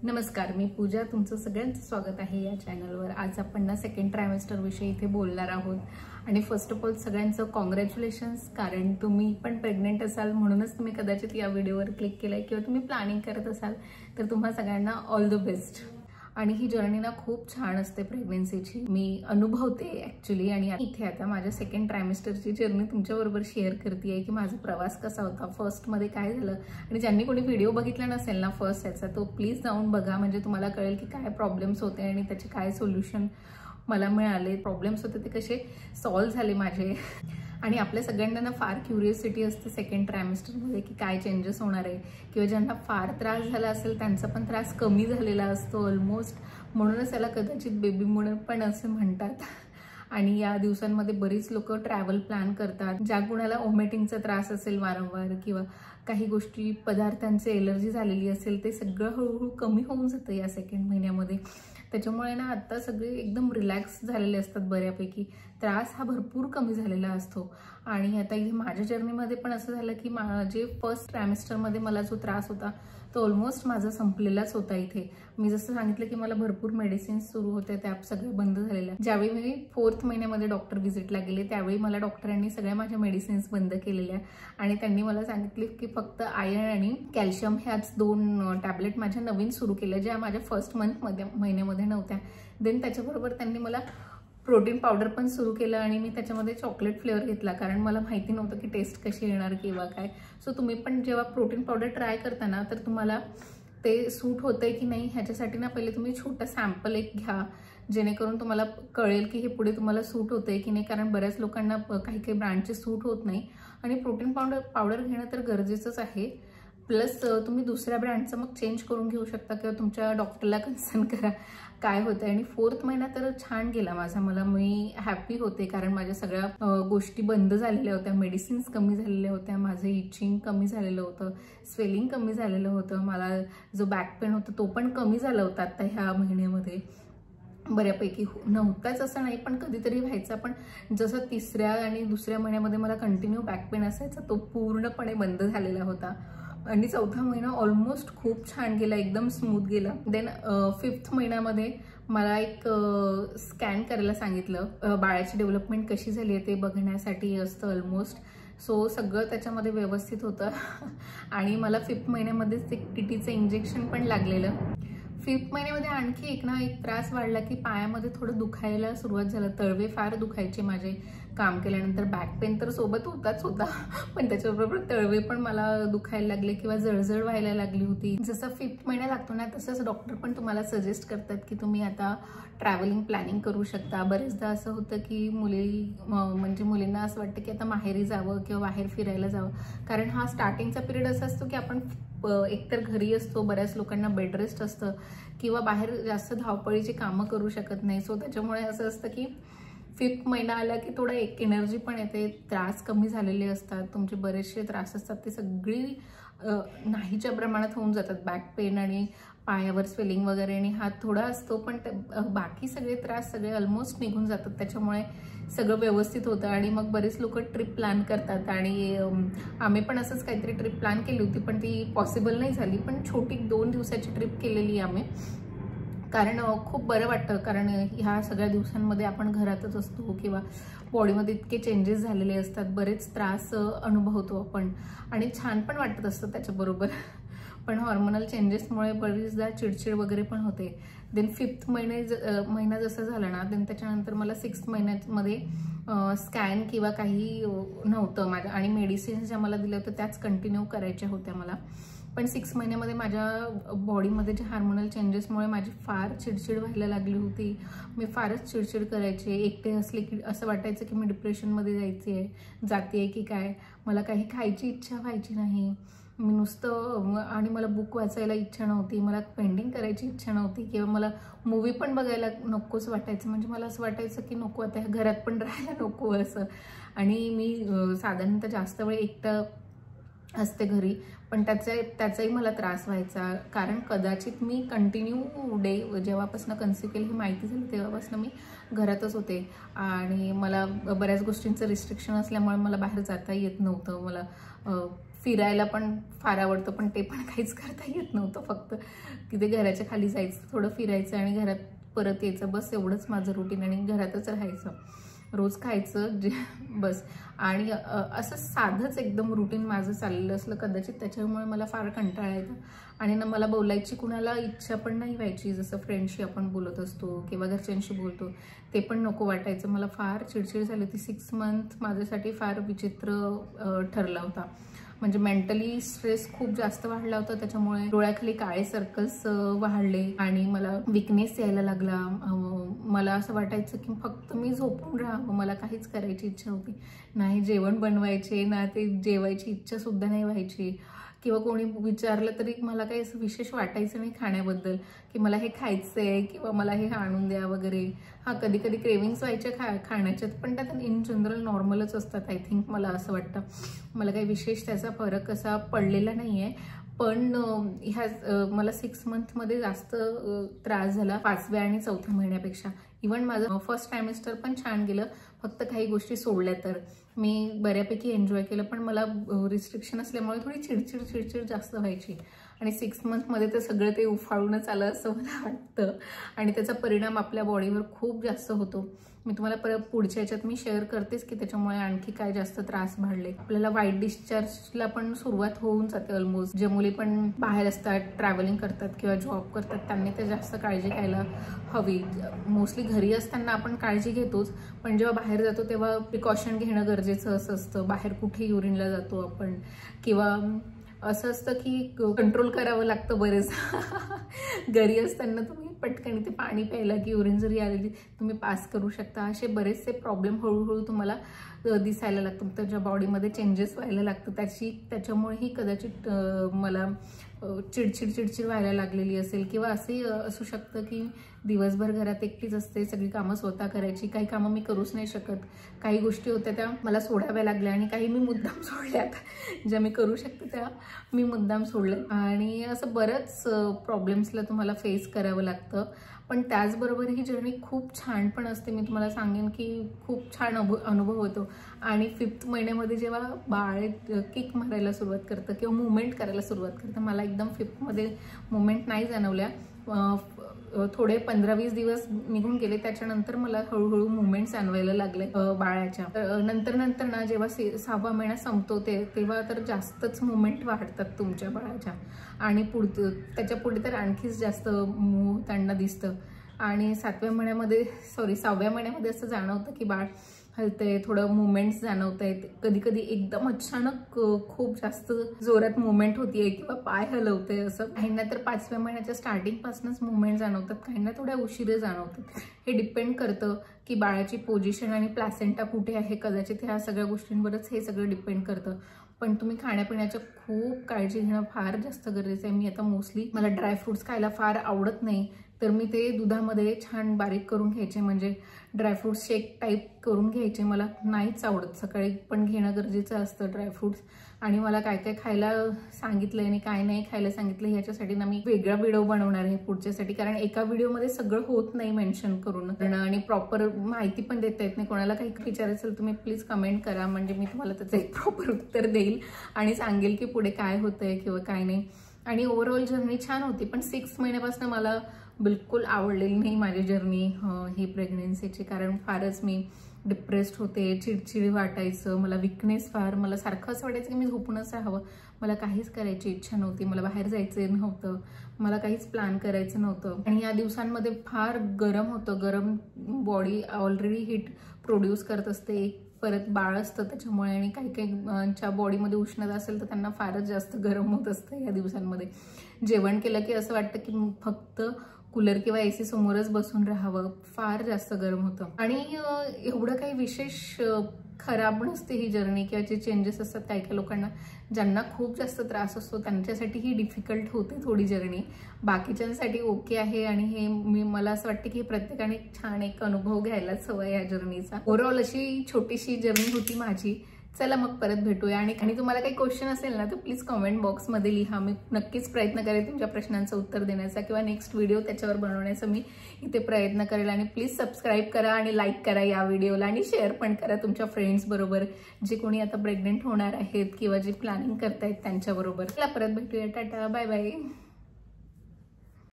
नमस्कार, मी पूजा. तुमचं सगळ्यांचं स्वागत आहे या चॅनलवर. आज आपण ना सेकंड ट्रायमेस्टर विषयी इथे बोलणार आहोत. आणि फर्स्ट ऑफ ऑल सगळ्यांचं कॉंग्रॅच्युलेशन्स, कारण तुम्ही पण प्रेग्नेंट असाल म्हणूनच तुम्ही कदाचित या व्हिडिओवर क्लिक केलाय किंवा तुम्ही प्लॅनिंग करत असाल तर तुम्हा सगळ्यांना ऑल द बेस्ट. आणि ही जर्नी ना खूप छान असते प्रेग्नन्सीची, मी अनुभवते ॲक्च्युली. आणि इथे आता माझ्या सेकंड ट्रायमेस्टरची जर्नी तुमच्याबरोबर शेअर करते आहे की माझा प्रवास कसा होता, फर्स्टमध्ये काय झालं. आणि ज्यांनी कोणी व्हिडिओ बघितला नसेल ना फर्स्ट याचा, तो प्लीज जाऊन बघा, म्हणजे तुम्हाला कळेल की काय प्रॉब्लेम्स होते आणि त्याचे काय सोल्युशन मला मिळाले. प्रॉब्लेम्स होते ते कसे सॉल्व्ह झाले माझे. आणि आपल्या सगळ्यांना ना फार क्युरियोसिटी असते सेकंड ट्रायमेस्टरमध्ये की काय चेंजेस होणार आहे, किंवा ज्यांना फार त्रास झाला असेल त्यांचा पण त्रास कमी झालेला असतो ऑलमोस्ट. म्हणूनच त्याला कदाचित बेबी मूड पण असं म्हणतात. आणि या दिवसांमध्ये बरीच लोक ट्रॅव्हल प्लॅन करतात. ज्या कुणाला ओमेटिंगचा त्रास असेल वारंवार, किंवा काही गोष्टी पदार्थांची एलर्जी झालेली असेल, ते सगळं हळूहळू कमी होऊन जातं या सेकंड महिन्यामध्ये. त्याच्यामुळे ना आता सगळे एकदम रिलॅक्स झालेले असतात बऱ्यापैकी. त्रास हा भरपूर कमी झालेला असतो. आणि आता इथे माझ्या जर्नीमध्ये पण असं झालं की माझे फर्स्ट ट्रायमेस्टरमध्ये मला जो त्रास होता तो ऑलमोस्ट माझा संपलेलाच होता. इथे मी जसं सांगितलं की मला भरपूर मेडिसिन्स सुरू होत्या, त्या सगळ्या बंद झालेल्या. ज्यावेळी मी 4th महिन्यामध्ये डॉक्टर व्हिजिटला गेले त्यावेळी मला डॉक्टरांनी सगळ्या माझ्या मेडिसिन्स बंद केलेल्या. आणि त्यांनी मला सांगितले की फक्त आयर्न आणि कॅल्शियम ह्याच 2 टॅबलेट माझ्या नवीन सुरू केल्या, ज्या माझ्या फर्स्ट महिन्यामध्ये नव्हत्या. देन त्याच्याबरोबर त्यांनी मला प्रोटीन पावडर पण सुरू केलं आणि मी त्याच्यामध्ये चॉकलेट फ्लेवर घेतला, कारण मला माहिती नव्हतं की टेस्ट कशी येणार किंवा काय. सो तुम्ही पण जेव्हा प्रोटीन पावडर ट्राय करता ना, तर तुम्हाला ते सूट होतंय की नाही ह्याच्यासाठी ना पहिले तुम्ही छोटा सॅम्पल एक घ्या, जेणेकरून तुम्हाला कळेल की हे पुढे तुम्हाला सूट होतंय की नाही. कारण बऱ्याच लोकांना काही ब्रँडचे सूट होत नाही. आणि प्रोटीन पावडर घेणं तर गरजेचंच आहे. प्लस तुम्ही दुसऱ्या ब्रँडचं मग चेंज करून घेऊ शकता, किंवा तुमच्या डॉक्टरला कन्सर्न करा काय होतं. आणि 4th महिना तर छान गेला माझा. मी हॅपी होते, कारण माझ्या सगळ्या गोष्टी बंद झालेल्या होत्या, मेडिसिन्स कमी झालेल्या होत्या, माझं इचिंग कमी झालेलं होतं, स्वेलिंग कमी झालेलं होतं, मला जो बॅक पेन होता तो पण कमी झाला होता आता ह्या महिन्यामध्ये. बऱ्यापैकी नव्हताच असं नाही, पण कधीतरी व्हायचा. पण जसं 3ऱ्या आणि 2ऱ्या महिन्यामध्ये मला कंटिन्यू बॅक पेन असायचा, तो पूर्णपणे बंद झालेला होता. आणि 4था महिना ऑलमोस्ट खूप छान गेला, एकदम स्मूथ गेला. देन 5th महिन्यामध्ये मला एक स्कॅन करायला सांगितलं. बाळाची डेव्हलपमेंट कशी झाली आहे ते बघण्यासाठी असतं ऑलमोस्ट. सो सगळं त्याच्यामध्ये व्यवस्थित होतं. आणि मला 5th महिन्यामध्येच एक टीटीचं इंजेक्शन पण लागलेलं. 5th महिन्यामध्ये आणखी एक त्रास वाढला की पायामध्ये थोडं दुखायला सुरुवात झालं. तळवे फार दुखायचे माझे काम केल्यानंतर. बॅक पेन तर सोबत होताच होता, पण त्याच्याबरोबर तळवे पण मला दुखायला लागले किंवा जळजळ व्हायला लागली होती. जसं 5th महिना लागतो ना, तसंच डॉक्टर पण तुम्हाला सजेस्ट करतात की तुम्ही आता ट्रॅव्हलिंग प्लॅनिंग करू शकता. बरेचदा असं होतं की मुलींना असं वाटतं की आता माहेरी जावं किंवा बाहेर फिरायला जावं, कारण हा स्टार्टिंगचा पिरियड असा असतो की आपण एकतर घरी असतो, बऱ्याच लोकांना बेड रेस्ट असतं, किंवा बाहेर जास्त धावपळीची कामं करू शकत नाही. सो त्याच्यामुळे असं असतं की 5th महिना आला की थोडं एक एनर्जी पण येते, त्रास कमी झालेले असतात, तुमचे बरेचसे त्रास असतात ते सगळी नाहीच्या प्रमाणात होऊन जातात. बॅक पेन आणि पायावर स्वेलिंग वगैरे आणि हात थोडा असतो, पण बाकी सगळे त्रास सगळे ऑलमोस्ट निघून जातात. त्याच्यामुळे सगळं व्यवस्थित होतं. आणि मग बरेच लोक ट्रिप प्लॅन करतात, आणि आम्ही पण असंच काहीतरी ट्रिप प्लॅन केली होती, पण ती पॉसिबल नाही झाली. पण छोटी 2 दिवसाची ट्रिप केलेली आम्ही, कारण खूप बरं वाटतं. कारण ह्या सगळ्या दिवसांमध्ये आपण घरातच असतो, किंवा बॉडीमध्ये इतके चेंजेस झालेले असतात, बरेच त्रास अनुभवतो आपण, आणि छान पण वाटत असतं त्याच्याबरोबर. पण हॉर्मोनल चेंजेसमुळे बरीचदा चिडचिड वगैरे पण होते. देन 5th महिना जसा झाला ना, देन त्याच्यानंतर मला 6th महिन्यामध्ये स्कॅन किंवा काही नव्हतं माझ्या. आणि मेडिसिन्स ज्या मला दिल्या होत्या त्याच कंटिन्यू करायच्या होत्या मला. पण 6 महिन्यामध्ये माझ्या बॉडीमध्ये जे हार्मोनल चेंजेसमुळे माझी फार चिडचिड व्हायला लागली होती. मी फारच चिडचिड करायचे. एकटे असले की असं वाटायचं की मी डिप्रेशनमध्ये जाते की काय. मला काही खायची इच्छा व्हायची नाही, मी नुसतं. आणि मला बुक वाचायला इच्छा नव्हती, मला पेंटिंग करायची इच्छा नव्हती, किंवा मला मूवी पण बघायला नकोच वाटायचं. म्हणजे मला असं वाटायचं की नको, आता घरात पण राहायला नको असं. आणि मी साधारणतः जास्त वेळ एकटं असते घरी, पण त्याचाही मला त्रास व्हायचा. कारण कदाचित मी कंटिन्यू जेव्हापासून कन्सीव्ह केली ही माहिती झाली तेव्हापासून मी घरातच होते. आणि मला बऱ्याच गोष्टींचं रिस्ट्रिक्शन असल्यामुळे मला बाहेर जाता येत नव्हतं. मला फिरायला पण फार आवडतं, पण ते पण काहीच करता येत नव्हतं. फक्त तिथे घराच्या खाली जायचं, थोडं फिरायचं आणि घरात परत यायचं, बस एवढंच माझं रुटीन. आणि घरातच राहायचं, रोज खायचं बस. आणि असं साधंच एकदम रुटीन माझं चाललेलं असलं कदाचित, त्याच्यामुळे मला फार कंटाळा येतो. आणि ना मला बोलायची कुणाला इच्छा पण नाही व्हायची. जसं फ्रेंडशी आपण बोलत असतो किंवा घरच्यांशी बोलतो, ते पण नको वाटायचं. मला फार चिडचिड झाली होती. 6 मंथ माझ्यासाठी फार विचित्र ठरला होता. म्हणजे मेंटली स्ट्रेस खूप जास्त वाढला होता. त्याच्यामुळे डोळ्याखाली काळे सर्कल्स वाढले आणि मला विकनेस यायला लागला. मला असं वाटायचं की फक्त मी झोपून राहावं, मला काहीच करायची इच्छा होती नाही. जेवण बनवायचे ना, ते जेवायची इच्छा सुद्धा नाही व्हायची. किंवा कोणी विचारलं तरी मला काही असं विशेष वाटायचं नाही खाण्याबद्दल, की मला हे खायचं आहे किंवा मला हे आणून द्या वगैरे. हां, कधी कधी क्रेविंग्स व्हायच्या खाण्याच्यात, पण त्यात इन जनरल नॉर्मलच असतात. आय थिंक मला असं वाटतं. मला काही विशेष त्याचा फरक असा पडलेला नाही आहे. पण मला 6 मंथमध्ये जास्त त्रास झाला 5व्या आणि 4थ्या महिन्यापेक्षा. इव्हन माझं फर्स्ट ट्रायमेस्टर पण छान गेलं, फक्त काही गोष्टी सोडल्या तर मी बऱ्यापैकी एन्जॉय केलं. पण मला रिस्ट्रिक्शन असल्यामुळे थोडी चिडचिड जास्त व्हायची. आणि 6 मंथमध्ये तर सगळं ते उफाळूनच आलं असं मला वाटतं. आणि त्याचा परिणाम आपल्या बॉडीवर खूप जास्त होतो. मी तुम्हाला पुढच्या याच्यात मी शेअर करतेच की त्याच्यामुळे आणखी काय जास्त त्रास वाढले. आपल्याला वाईट डिस्चार्जला पण सुरुवात होऊन जाते ऑलमोस्ट. जे मुली पण बाहेर असतात, ट्रॅव्हलिंग करतात किंवा जॉब करतात, त्यांनी ते जास्त काळजी घ्यायला हवी. मोस्टली घरी असताना आपण काळजी घेतोच, पण जेव्हा बाहेर जातो तेव्हा प्रिकॉशन घेणं गरजेचं असतं. बाहेर कुठे युरिनला जातो आपण, किंवा असं असतं की कंट्रोल करावं लागतं बरेच. घरी असताना तुम्ही पटकन ते पाणी प्यायला की युरिन जरी आलेली तुम्ही पास करू शकता. असे बरेचसे प्रॉब्लेम हळूहळू तुम्हाला दिसायला लागतं, तुमच्या बॉडीमध्ये चेंजेस व्हायला लागतं. त्याच्यामुळेही कदाचित मला चिडचिड व्हायला लागलेली असेल. किंवा असे असू शकतं की दिवसभर घरात एकटीच असते, सगळी कामं स्वतः करायची, काही कामं मी करूच नाही शकत. काही गोष्टी होत्या त्या मला सोडाव्या लागल्या आणि काही मी मुद्दाम सोडल्यात. ज्या मी करू शकते त्या मी मुद्दाम सोडल्या. आणि असं बरंच प्रॉब्लेम्सला तुम्हाला फेस करावं लागतं. पण त्याचबरोबर ही जर्नी खूप छान पण असते. मी तुम्हाला सांगेन की खूप छान अनुभव होतो. आणि 5th महिन्यामध्ये जेव्हा बाळ किक मारायला सुरुवात करतं किंवा मुवमेंट करायला सुरुवात करतं, मला एकदम 5th मध्ये मुवमेंट नाही जाणवल्या. थोडे 15-20 दिवस निघून गेले, त्याच्यानंतर मला हळूहळू मुवमेंट जाणवायला लागले बाळाच्या. नंतर ना जेव्हा 6वा महिना संपतो तेव्हा तर जास्तच मुवमेंट वाढतात तुमच्या बाळाच्या. आणि त्याच्या पुढे तर आणखीच जास्त मूव त्यांना दिसतं. आणि 6व्या महिन्यामध्ये असं जाणवतं की बाळ हलतंय, थोडं मुवमेंट्स जाणवत आहेत. कधी कधी एकदम अचानक खूप जास्त जोरात मुवमेंट होतीये किंवा पाय हलवते असं. काहींना तर 5व्या महिन्याच्या स्टार्टिंगपासूनच मुवमेंट जाणवतात, काहींना थोड्या उशिरे जाणवतात. हे डिपेंड करतं की बाळाची पोझिशन आणि प्लॅसेंटा कुठे आहे. कदाचित ह्या सगळ्या गोष्टींवरच हे सगळं डिपेंड करतं. पण तुम्ही खाण्यापिण्याच्या खूप काळजी घेणं फार जास्त गरजेचं आहे. मी आता मोस्टली मला ड्रायफ्रुट्स खायला फार आवडत नाही, तर मी ते दुधामध्ये छान बारीक करून घ्यायचे, म्हणजे ड्रायफ्रूट शेक टाईप करून घ्यायचे. मला नाहीच आवडत, सकाळी पण घेणं गरजेचं असतं ड्रायफ्रूट्स. आणि मला काय काय खायला सांगितलंय आणि काय नाही खायला सांगितलं ह्याच्यासाठी ना मी वेगळा व्हिडिओ बनवणार आहे पुढच्यासाठी. कारण एका व्हिडिओमध्ये सगळं होत नाही मेन्शन करून, आणि प्रॉपर माहिती पण देता येत नाही. कोणाला काही विचारायचं असेल तुम्ही प्लीज कमेंट करा, म्हणजे मी तुम्हाला त्याचं एक प्रॉपर उत्तर देईल आणि सांगेल की पुढे काय होतंय किंवा काय नाही. आणि ओव्हरऑल जर्नी छान होती. पण 6 महिन्यापासून मला बिलकुल आवडलेली नाही माझी जर्नी ही प्रेग्नन्सीची. कारण फारच मी डिप्रेस्ड होते, चिडचिड वाटायचं, मला विकनेस फार, मला सारखं असं वाटायचं की मी झोपूनच राहावं. मला काहीच करायची इच्छा नव्हती, मला बाहेर जायचं नव्हतं, मला काहीच प्लॅन करायचं नव्हतं. आणि या दिवसांमध्ये फार गरम होतं. गरम बॉडी ऑलरेडी हीट प्रोड्यूस करत असते, परत बाळ असतं त्याच्यामुळे. आणि काही काहींच्या बॉडीमध्ये उष्णता असेल तर त्यांना फारच जास्त गरम होत असतं या दिवसांमध्ये. जेवण केलं की असं वाटतं की फक्त कूलर किंवा AC समोरच बसून राहावं, फार जास्त गरम होतं. आणि एवढं काही विशेष खराब नसते ही जर्नी किंवा जे चेंजेस असतात. काही काही लोकांना ज्यांना खूप जास्त त्रास असतो त्यांच्यासाठी ही डिफिकल्ट होते थोडी जर्नी, बाकीच्यांसाठी ओके आहे. आणि हे मला असं वाटतं की प्रत्येकाने छान एक अनुभव घ्यायलाच हवा या जर्नीचा. ओव्हरऑल अशी छोटीशी जर्नी होती माझी चला मग परत भेटूया. आणि तुम्हाला काही क्वेश्चन असेल ना तर प्लीज कमेंट बॉक्समध्ये लिहा. मी नक्कीच प्रयत्न करेल तुमच्या प्रश्नांचं उत्तर देण्याचा किंवा नेक्स्ट व्हिडिओ त्याच्यावर बनवण्याचा मी इथे प्रयत्न करेल. आणि प्लीज सबस्क्राईब करा आणि लाईक करा या व्हिडिओला आणि शेअर पण करा तुमच्या फ्रेंड्स बरोबर, जे कोणी आता प्रेग्नेंट होणार आहेत किंवा जे प्लॅनिंग करतायत त्यांच्याबरोबर. चला परत भेटूया. टाटा, बाय बाय.